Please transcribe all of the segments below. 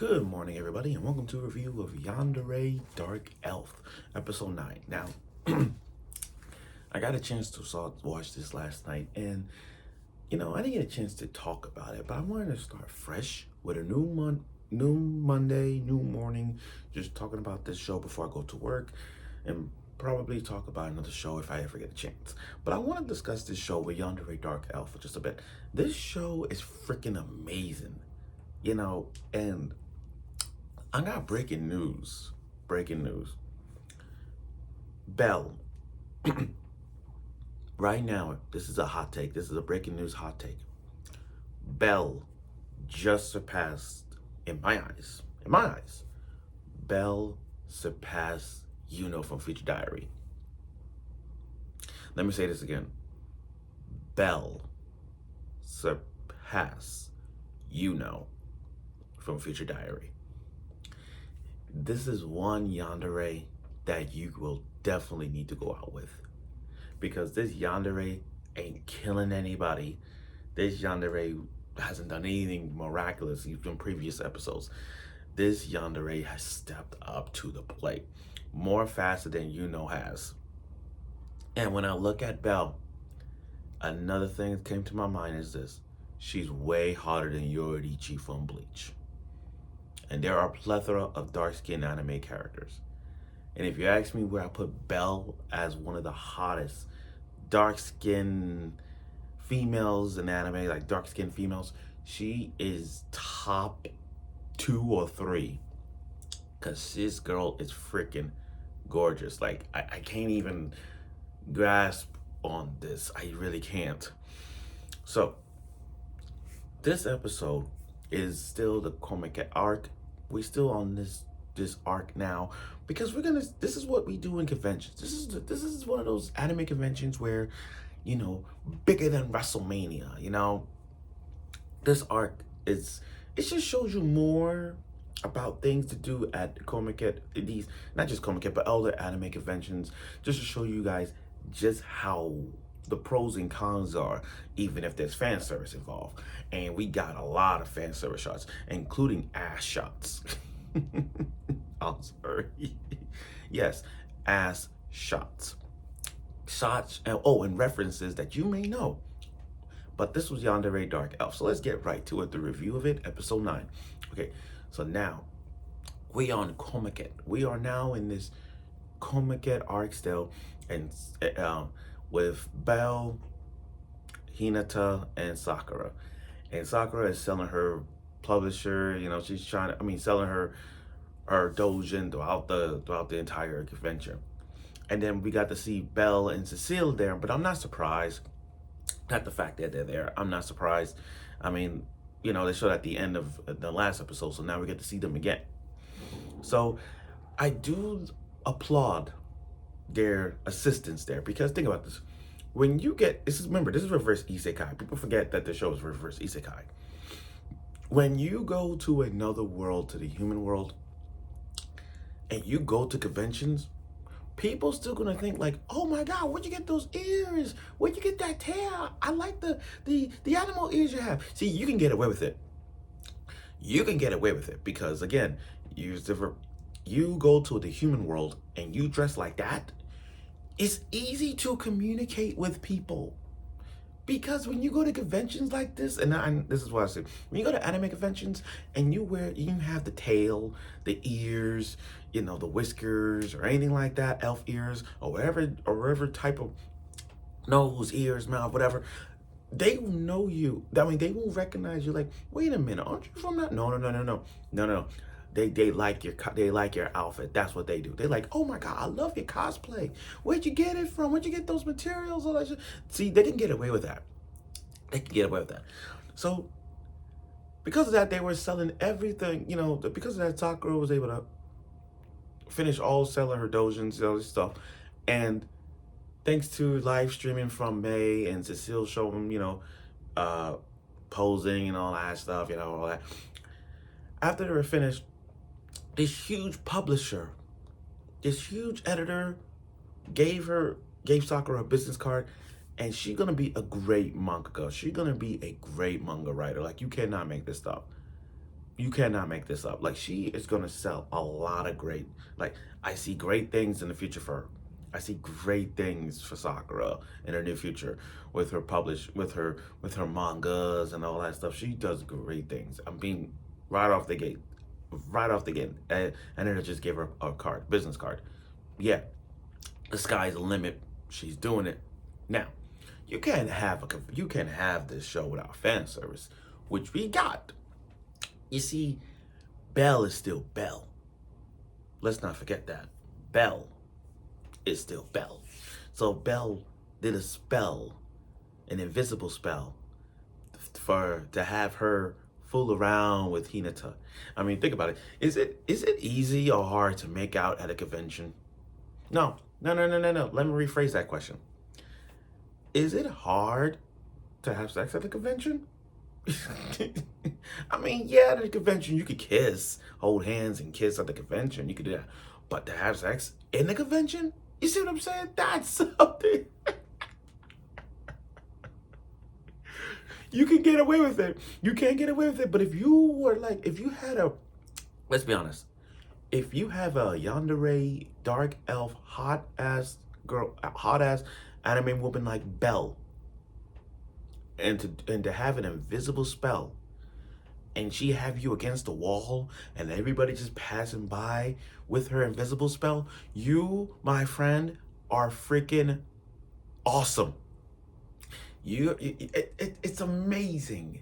Good morning, everybody, and welcome to a review of Yandere Dark Elf, episode 9. Now, I got a chance to watch this last night, and I didn't get a chance to talk about it, but I wanted to start fresh with a new Monday, new morning, just talking about this show before I go to work, and probably talk about another show if I ever get a chance. But I want to discuss this show with Yandere Dark Elf for just a bit. This show is freaking amazing, and I got breaking news. Breaking news. Belle, right now, this is a hot take. This is a breaking news hot take. Belle just surpassed, in my eyes, Belle surpassed from Future Diary. Let me say this again. Belle surpassed from Future Diary. This is one Yandere that you will definitely need to go out with, because this Yandere ain't killing anybody. This Yandere hasn't done anything miraculous in previous episodes. This Yandere has stepped up to the plate more faster than has. And when I look at Belle, another thing that came to my mind is this: she's way hotter than Yoriichi from Bleach. And there are a plethora of dark-skinned anime characters. And if you ask me where I put Belle as one of the hottest dark-skinned females in anime, like dark-skinned females, she is top 2 or 3. Because this girl is freaking gorgeous. Like, I can't even grasp on this. I really can't. So, this episode is still the Comic arc. We're still on this arc now, because this is what we do in conventions. This is one of those anime conventions where, bigger than WrestleMania. This arc it just shows you more about things to do at these, not just Comic but other anime conventions, just to show you guys just how the pros and cons are, even if there's fan service involved. And we got a lot of fan service shots, including ass shots. I'm sorry. Yes, ass shots. And references that you may know. But this was Yandere Dark Elf. So let's get right to it, the review of it, episode 9. Okay, so now we are on Comic. We are now in this Comic arc still, and with Belle, Hinata, and Sakura. And Sakura is selling her publisher, she's selling her doujin throughout the entire convention. And then we got to see Belle and Cecile there, but I'm not surprised. Not the fact that they're there. I'm not surprised. They showed at the end of the last episode, so now we get to see them again. So I do applaud their assistance there, because think about this. When you get this is reverse isekai. People forget that the show is reverse isekai. When you go to another world, to the human world, and you go to conventions, people still gonna think like, oh my god, where'd you get those ears? Where'd you get that tail? I like the animal ears you have. See, you can get away with it. You can get away with it because, again, you go to the human world and you dress like that. It's easy to communicate with people, because when you go to conventions like this, and this is what I say, when you go to anime conventions and you have the tail, the ears, the whiskers or anything like that, elf ears or whatever type of nose, ears, mouth, whatever, they will know you. They will recognize you. Like, wait a minute, aren't you from that? No. They like your outfit. That's what they do. They like, oh my god, I love your cosplay. Where'd you get it from? Where'd you get those materials? All that shit. See, they didn't get away with that. They can get away with that. So because of that, they were selling everything. Because of that, Sakura was able to finish all selling her doujins, all this stuff, and thanks to live streaming from May and Cecile showing, posing and all that stuff, all that. After they were finished, this huge publisher, this huge editor gave Sakura a business card, and she's gonna be a great mangaka. She's gonna be a great manga writer. Like, you cannot make this stuff. You cannot make this up. Like, she is gonna sell a lot of great. Like, I see great things in the future for her. I see great things for Sakura in her near future with her with her mangas and all that stuff. She does great things. I mean, right off the gate, right off the gate, and then I just gave her a card, business card. Yeah, the sky's the limit. She's doing it now. You can't have this show without fan service, which we got. You see, Belle is still Belle. Let's not forget that. Belle is still Belle. So Belle did a spell, an invisible spell, for to have her fool around with Hinata. I mean, think about it. Is it easy or hard to make out at a convention? No, no, no, no, no, no. Let me rephrase that question. Is it hard to have sex at a convention? I mean, yeah, at a convention you could kiss, hold hands and kiss at the convention. You could do that. But to have sex in the convention? You see what I'm saying? That's something. You can get away with it. You can't get away with it. But if you were like, if you had a, let's be honest, if you have a yandere, dark elf, hot ass girl, hot ass anime woman like Belle, and to have an invisible spell, and she have you against the wall, and everybody just passing by with her invisible spell, you, my friend, are freaking awesome. It's amazing.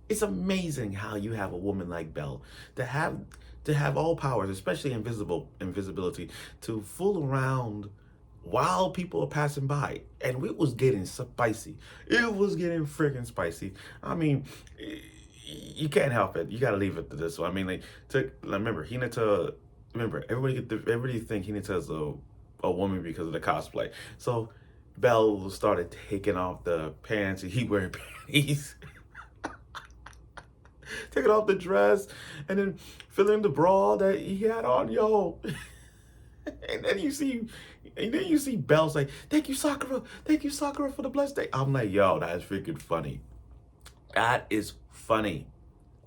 It's amazing how you have a woman like Belle to have all powers, especially invisibility, to fool around while people are passing by. And it was getting spicy. It was getting freaking spicy. I mean, you can't help it. You got to leave it to this one. I mean, remember Hinata. Remember, everybody think Hinata is a woman because of the cosplay. So Belle started taking off the pants, and he wearing panties. Taking off the dress, and then filling the bra that he had on, yo. And then you see Belle say, thank you, Sakura, for the blessed day. I'm like, yo, that's freaking funny. That is funny.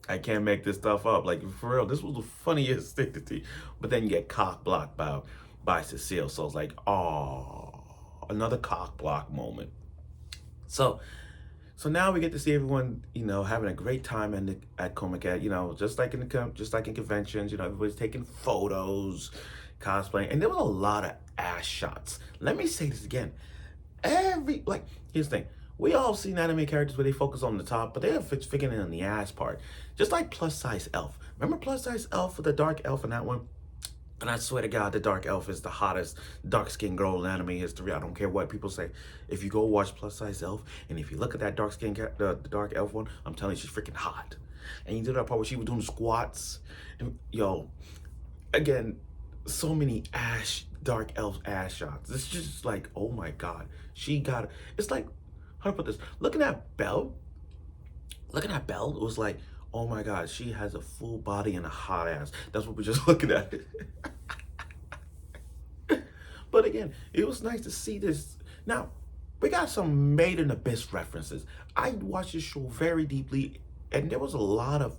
I can't make this stuff up. Like, for real, this was the funniest thing to see. But then you get cock blocked by Cecile. So it's like, oh, another cock block moment. So now we get to see everyone, having a great time at Comic Con, just like in conventions, everybody's taking photos, cosplaying, and there was a lot of ass shots. Let me say this again. Here's the thing. We all seen anime characters where they focus on the top, but they're figuring on the ass part. Just like Plus Size Elf. Remember Plus Size Elf for the Dark Elf in that one? And I swear to God, the Dark Elf is the hottest dark-skinned girl in anime history. I don't care what people say. If you go watch Plus Size Elf, and if you look at that the Dark Elf one, I'm telling you, she's freaking hot. And you did that part where she was doing squats. And, yo, again, so many Dark Elf ass shots. It's just like, oh my God. It's like, how to put this? Looking at Belle, it was like, oh my God, she has a full body and a hot ass. That's what we're just looking at. But again, it was nice to see this. Now, we got some Made in Abyss references. I watched this show very deeply, and there was a lot of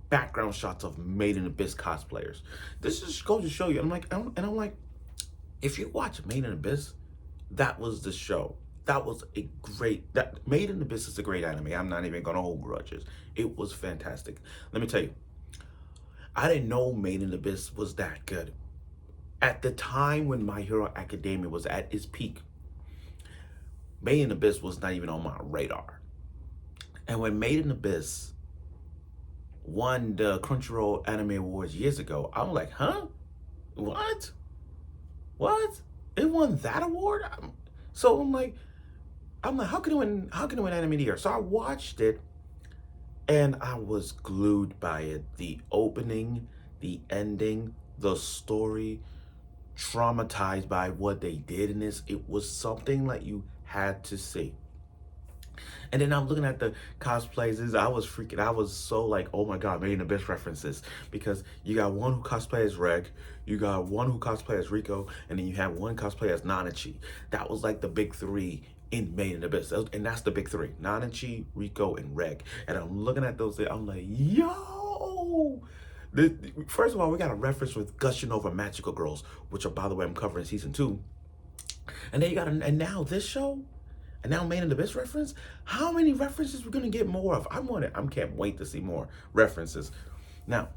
background shots of Made in Abyss cosplayers. This just goes to show you. I'm like, if you watch Made in Abyss, that was the show. That was Made in Abyss is a great anime. I'm not even gonna hold grudges. It was fantastic. Let me tell you, I didn't know Made in Abyss was that good. At the time when My Hero Academia was at its peak, Made in Abyss was not even on my radar. And when Made in Abyss won the Crunchyroll Anime Awards years ago, I'm like, huh? What? It won that award? So I'm like, how can it win Anime of the Year? So I watched it, and I was glued by it. The opening, the ending, the story, traumatized by what they did in this. It was something like you had to see. And then I'm looking at the cosplays. I was so like, oh my God, Made in Abyss references. Because you got one who cosplays as Reg, you got one who cosplays as Rico, and then you have one cosplay as Nanachi. That was like the big three in Made in Abyss. And that's the big three: Nanachi, Rico, and Reg. And I'm looking at those, I'm like, yo, First of all, we got a reference with gushing over magical girls, which are, by the way, I'm covering season 2. And then you got, and now this show, and now Made in the Abyss reference. How many references we're gonna get more of? I can't wait to see more references. Now,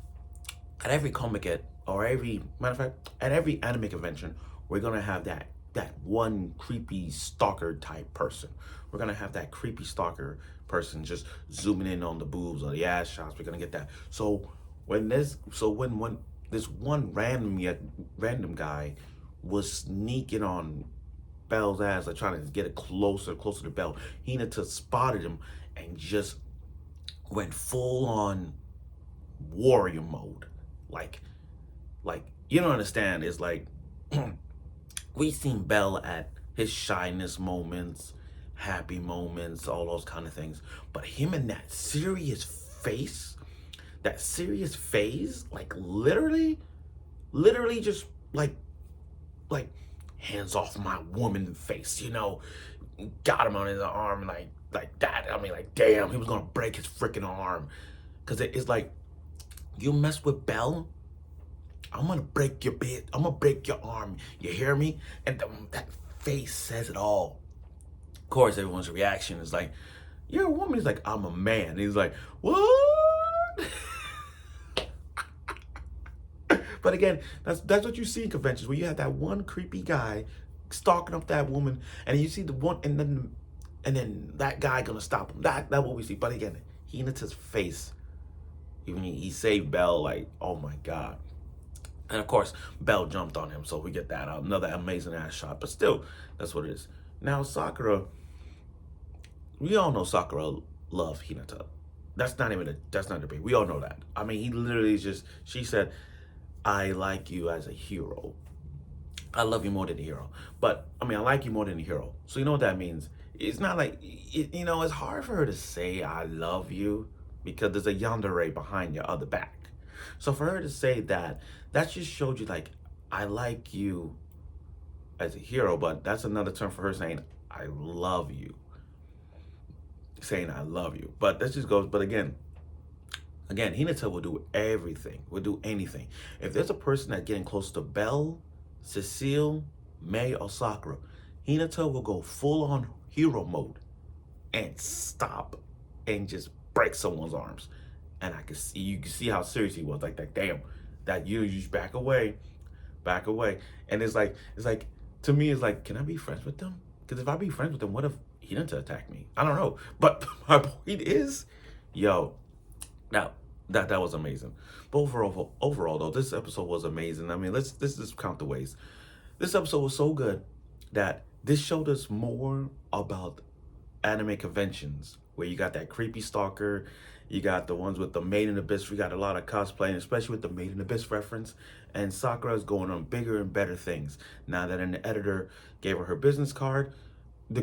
at every comic or every matter of fact, at every anime convention, we're gonna have that one creepy stalker type person. We're gonna have that creepy stalker person just zooming in on the boobs or the ass shots. We're gonna get that. So when this one random guy was sneaking on Belle's ass, like trying to get it closer to Belle, Hinata spotted him and just went full on warrior mode. Like you don't understand. It's like we've seen Belle at his shyness moments, happy moments, all those kind of things. But him in that serious phase, like literally just like hands off my woman face, got him on his arm like that. I mean, like, damn, he was gonna break his freaking arm. Cause it's like, you mess with Belle, I'm gonna break your bit. I'm gonna break your arm. You hear me? And that face says it all. Of course, everyone's reaction is like, you're a woman. He's like, I'm a man. And he's like, what? But again, that's what you see in conventions, where you have that one creepy guy stalking up that woman, and you see the one, and then that guy gonna stop him. That's what we see. But again, Hinata's face, even he saved Belle, like, oh my god. And of course, Belle jumped on him, so we get that out. Another amazing ass shot, but still, that's what it is. Now, Sakura, we all know Sakura loved Hinata. That's not a debate. We all know that. I mean, he literally she said, I like you as a hero. I love you more than a hero. But, I mean, I like you more than a hero. So you know what that means? It's not like, it's hard for her to say I love you because there's a yandere behind your other back. So for her to say that just showed you, like, I like you as a hero, but that's another term for her saying, I love you. Saying I love you. But that just goes, but again, Hinata will do everything, will do anything. If there's a person that's getting close to Belle, Cecile, May, or Sakura, Hinata will go full on hero mode and stop and just break someone's arms. And you can see how serious he was. Like damn, that you just back away. And it's like, to me, it's like, can I be friends with them? Because if I be friends with them, what if Hinata attack me? I don't know. But my point is, yo, now that was amazing. But overall though, this episode was amazing. I mean, let's just count the ways. This episode was so good that this showed us more about anime conventions, where you got that creepy stalker, you got the ones with the Made in the Abyss. We got a lot of cosplay, especially with the Made in the Abyss reference. And Sakura is going on bigger and better things now that an editor gave her business card. We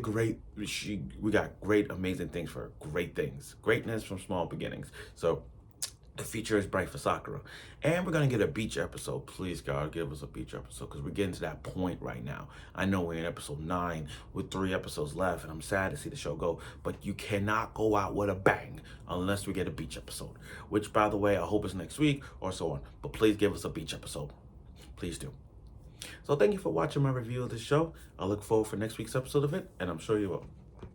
got great, amazing things for her. Great things, greatness from small beginnings. So the future is bright for Sakura. And we're going to get a beach episode. Please, God, give us a beach episode, because we're getting to that point right now. I know we're in episode 9 with 3 episodes left, and I'm sad to see the show go, but you cannot go out with a bang unless we get a beach episode, which, by the way, I hope is next week or so on. But please give us a beach episode. Please do. So thank you for watching my review of this show. I look forward for next week's episode of it, and I'm sure you will.